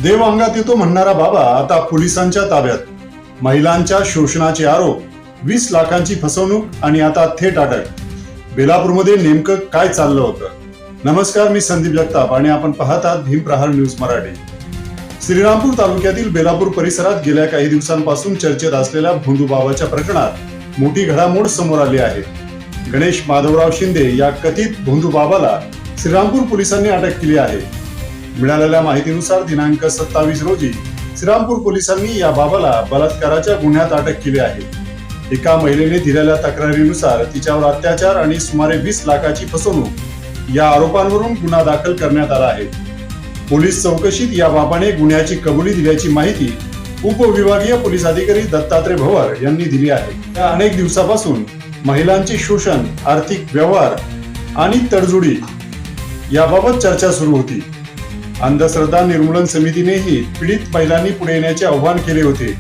देव अंगात येतो म्हणणारा बाबा आता पोलिसांच्या ताब्यात. महिलांच्या शोषणाचे आरोप, 20 लाखांची फसवणूक आणि आता थेट अटक. बेलापूरमध्ये नेमकं काय चाललं होतं? नमस्कार, मी संदीप जगताप आणि आपण पाहत आहात भीम प्रहार न्यूज मराठी. श्रीरामपूर तालुक्यातील बेलापूर परिसरात गेल्या काही दिवसांपासून चर्चेत असलेल्या भोंदू बाबाच्या प्रकरणात मोठी घडामोड समोर आली आहे. गणेश माधवराव शिंदे या कथित भोंदू बाबाला श्रीरामपूर पोलिसांनी अटक केली आहे. मिळालेल्या माहितीनुसार दिनांक 27 रोजी श्रीरामपूर पोलिसांनी या बाबाला बलात्काराच्या गुन्ह्यात अटक केली आहे. एका महिलेने दिलेल्या तक्रारीनुसार तिच्यावर अत्याचार आणि सुमारे 20 लाखाची फसवणूक या आरोपांवरून गुन्हा दाखल करण्यात आला आहे. पोलीस चौकशीत या बाबाने गुन्ह्याची कबुली दिल्याची माहिती उपविभागीय पोलीस अधिकारी दत्तात्रय भवर यांनी दिली आहे. या अनेक दिवसापासून महिलांचे शोषण, आर्थिक व्यवहार आणि तडजोडी याबाबत चर्चा सुरू होती. अंधश्रद्धा निर्मूलन समितीनेही पीडित महिलांनी पुढे येण्याचे आवाहन केले होते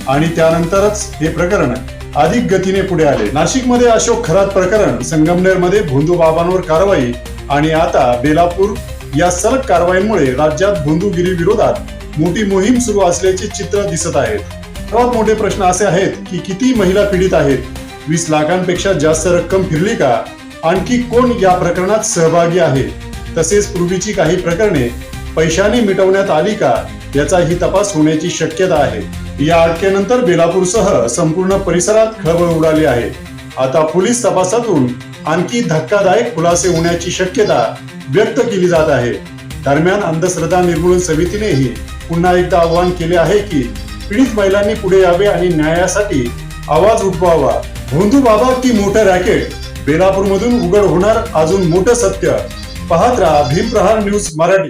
आणि त्यानंतरच हे प्रकरण अधिक गतीने पुढे आले. नाशिकमध्ये अशोक खरात प्रकरण, संगमनेरमध्ये भोंदू बाबांवर कारवाई आणि आता बेलापूर या सलग कारवाईमुळे राज्यात भोंदूगिरी विरोधात मोठी मोहीम सुरू असल्याचे चित्र दिसत आहे. सर्वात मोठे प्रश्न असे आहेत की किती महिला पीडित आहेत? 20 लाखांपेक्षा जास्त रक्कम फिरली का? आणखी कोण या प्रकरणात सहभागी आहे? तसेच पूर्वीची काही प्रकरणे पैशाने मिटवण्यात आली का, याचाही तपास होण्याची शक्यता आहे. या अटकेनंतर बेलापूरसह संपूर्ण परिसरात खळबळ उडाली आहे. आता पोलीस तपासातून आणखी धक्कादायक खुलासे होण्याची शक्यता व्यक्त केली जात आहे. दरम्यान अंधश्रद्धा निर्मूलन समितीनेही पुन्हा एकदा आवाहन केले आहे की पीडित महिलांनी पुढे यावे आणि न्यायासाठी आवाज उठवावा. भोंदू बाबा की मोठं रॅकेट? बेलापूरमधून उघड होणार अजून मोठं सत्य. पाहत राहा भीम प्रहार न्यूज मराठी.